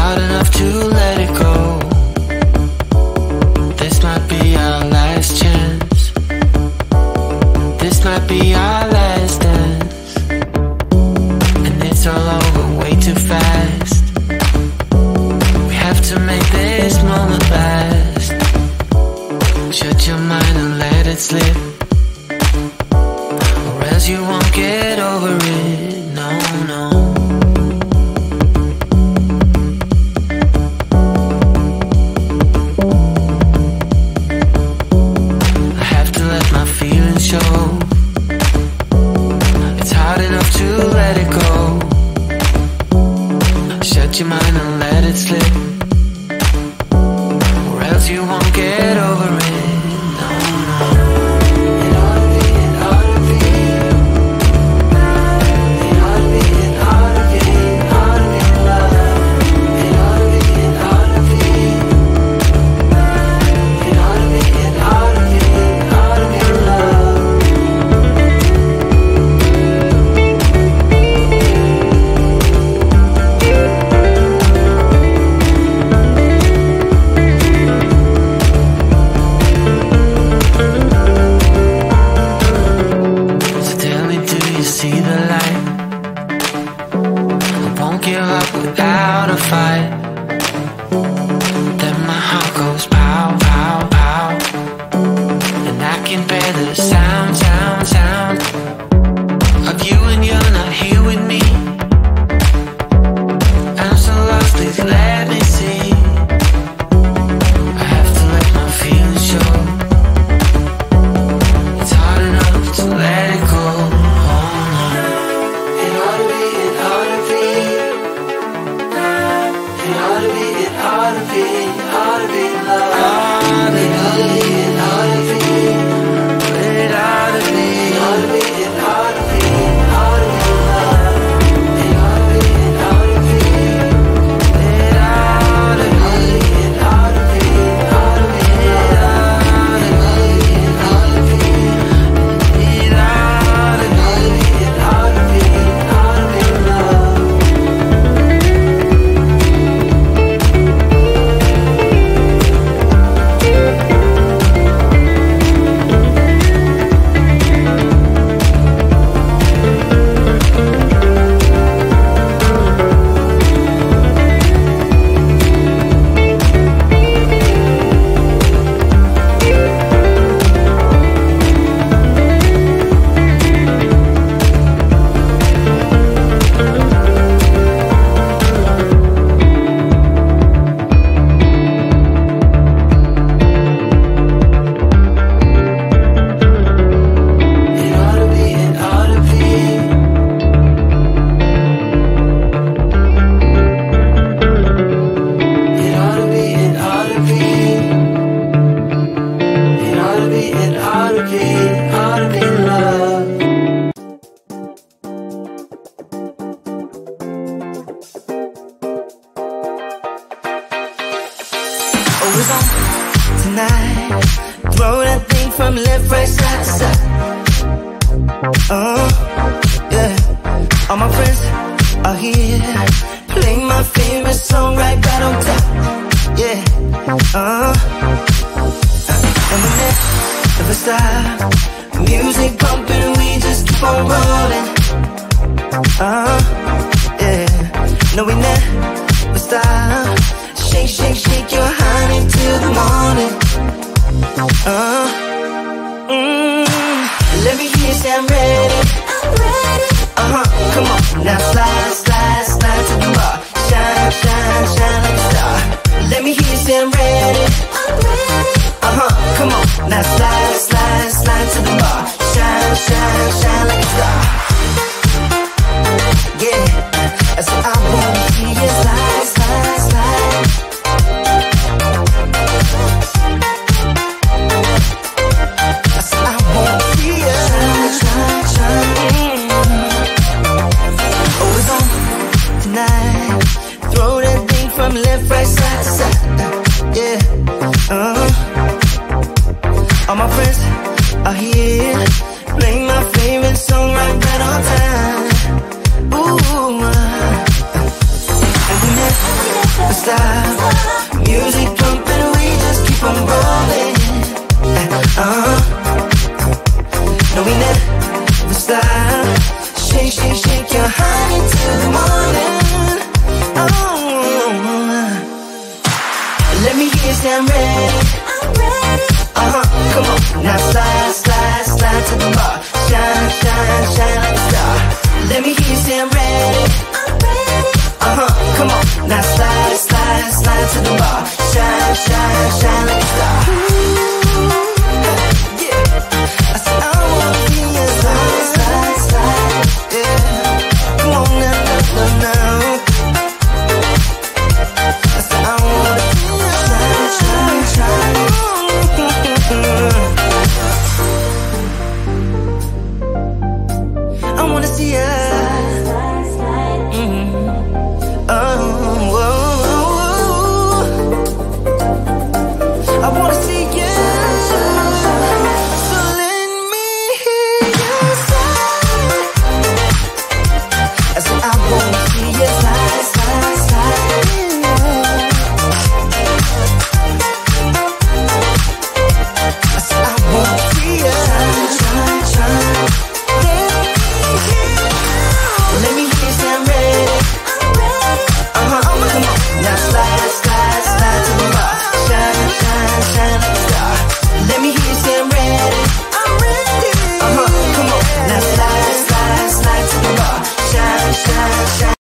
hard enough to let it go. This might be our last chance. This might be our last dance. And it's all over way too fast. We have to make this moment last. Shut your mind and let it slip, or else you won't get over it. No, no. Show. It's hard enough to let it go. Shut your mind and let it slip, or else you won't get over it. No, no. It ought to be, it ought to be. It ought to be, it ought to be, it ought to be love. It ought to be, it ought to be. It ought to be, it ought to be, it ought to be love. Without a fight, then my heart goes pow, pow, pow, and I can bear the sound, sound, sound of you when you're not here with me. I'm so lost, please let me see. I have to let my feelings show. It's hard enough to let it go. It ought to be, it ought to be. It ought to be, it ought to be, it ought to be love. It ought to be, it ought to be. It ought to be, it ought to be, it ought to be, it ought to be love. It ought to be, it ought to be. It ought to be, it ought to be, it ought to be love. It ought to be, it ought to be. It ought to be, it ought to be, it ought to be love. All my friends are here, play my favorite song right on time. Ooh, and we never stop. Music pumping, we just keep on rolling. No, we never stop. Shake, shake, shake your honey till the morning. Let me hear you say I'm ready. Come on, now slide, slide, slide to the bar. Shine, shine, shine like a star. Let me hear you say I'm ready. Come on, now slide, slide, slide to the bar. Shine, shine, shine like a star. Yeah, I said I wanna be a slide, slide, slide. Yeah, come on now, now, now. I said I wanna be a slide, slide, slide. I wanna see ya. I wanna see you. So let me hear you slide. I said I wanna see you slide, slide, slide. I said I wanna see you shine, shine, shine. Let me hear you say I'm ready. Come on, now slide, slide, slide to the bar. Shine, shine, shine like a star. Let me hear you say I'm ready. Come on, now slide, slide, slide to the bar. Shine, shine, shine.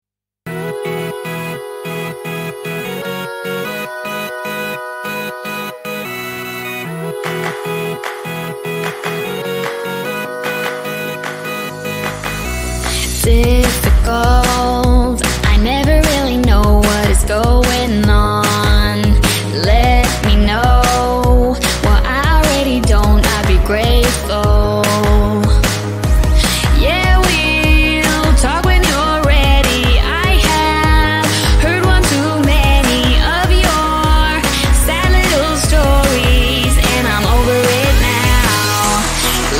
Difficult, I never really know what is going on. Let me know what I already don't, I'd be grateful. Yeah, we'll talk when you're ready. I have heard one too many of your sad little stories, and I'm over it now.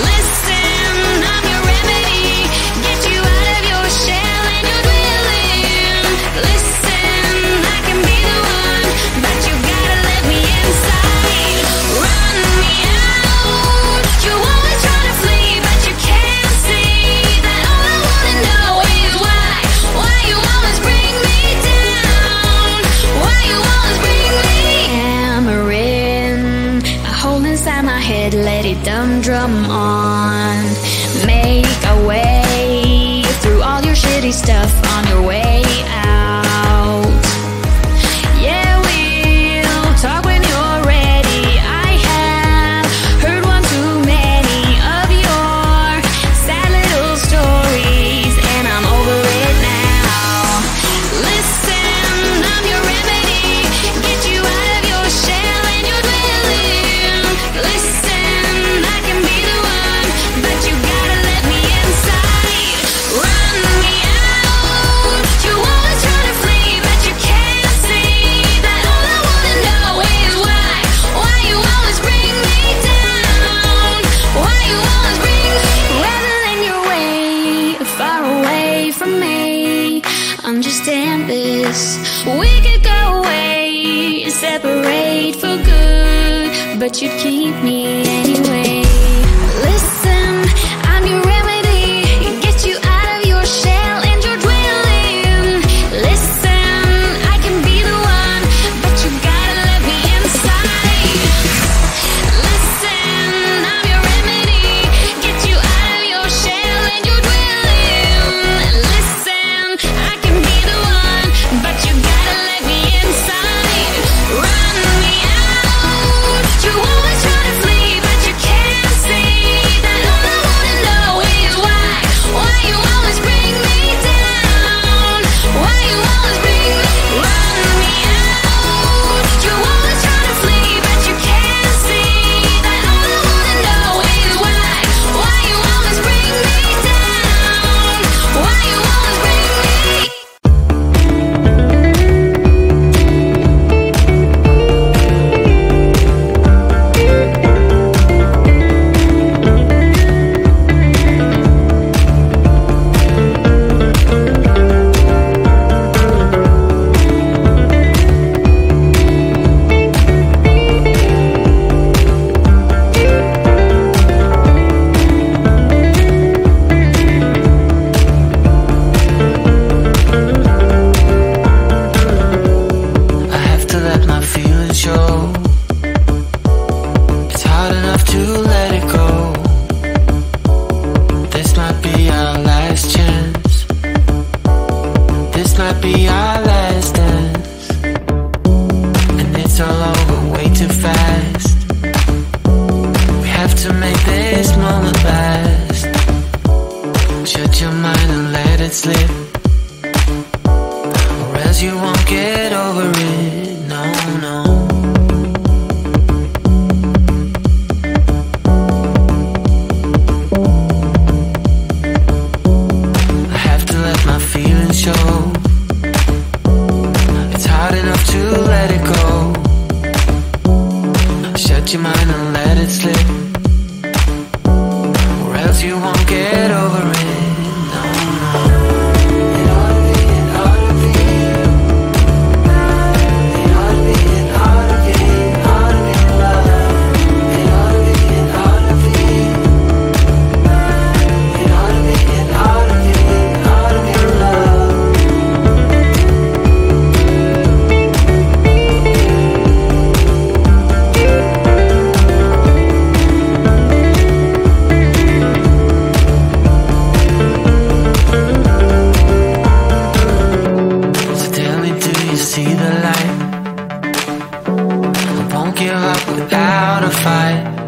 Listen, I'm your remedy, get you out of your shell and your dwelling. Listen, I can be the one, but you gotta let me inside. Run me out, you always try to flee, but you can't see that all I wanna know is why you always bring me down, why you always bring me. Hammering, I hold inside my head, let it drum on. Make a way through all your shitty stuff on your way out. Yeah, we'll talk when you're ready. I have heard one too many of your sad little stories, and I'm over it now. Listen, I'm your remedy, get you out of your shell and your dwelling. Listen, I can be the one, but you gotta let me inside. Run me out, you always try to flee, but you can't see that all I wanna know is why you always bring me down, why you always bring me. Rather than your way, far away from me, understand this, we could go away, separate for good, but you'd keep me anyway. Listen, I'm your remedy, get you out of your shell and your dwelling. Listen, I can be the one, but you gotta let me inside. Listen, I'm your remedy, get you out of your shell and your dwelling. Listen, I can be the one, but you gotta let me inside. Run me out, you always try to flee, to let it go. Shut your mind and let it slip, or else you won't get over it. No, no. It ought to be, it ought to be. It ought to be, it ought to be, it ought to be love. It ought to be, it ought to be. It ought to be, it ought to be, it ought to be love. So tell me, do you see the light? I won't give up without a fight.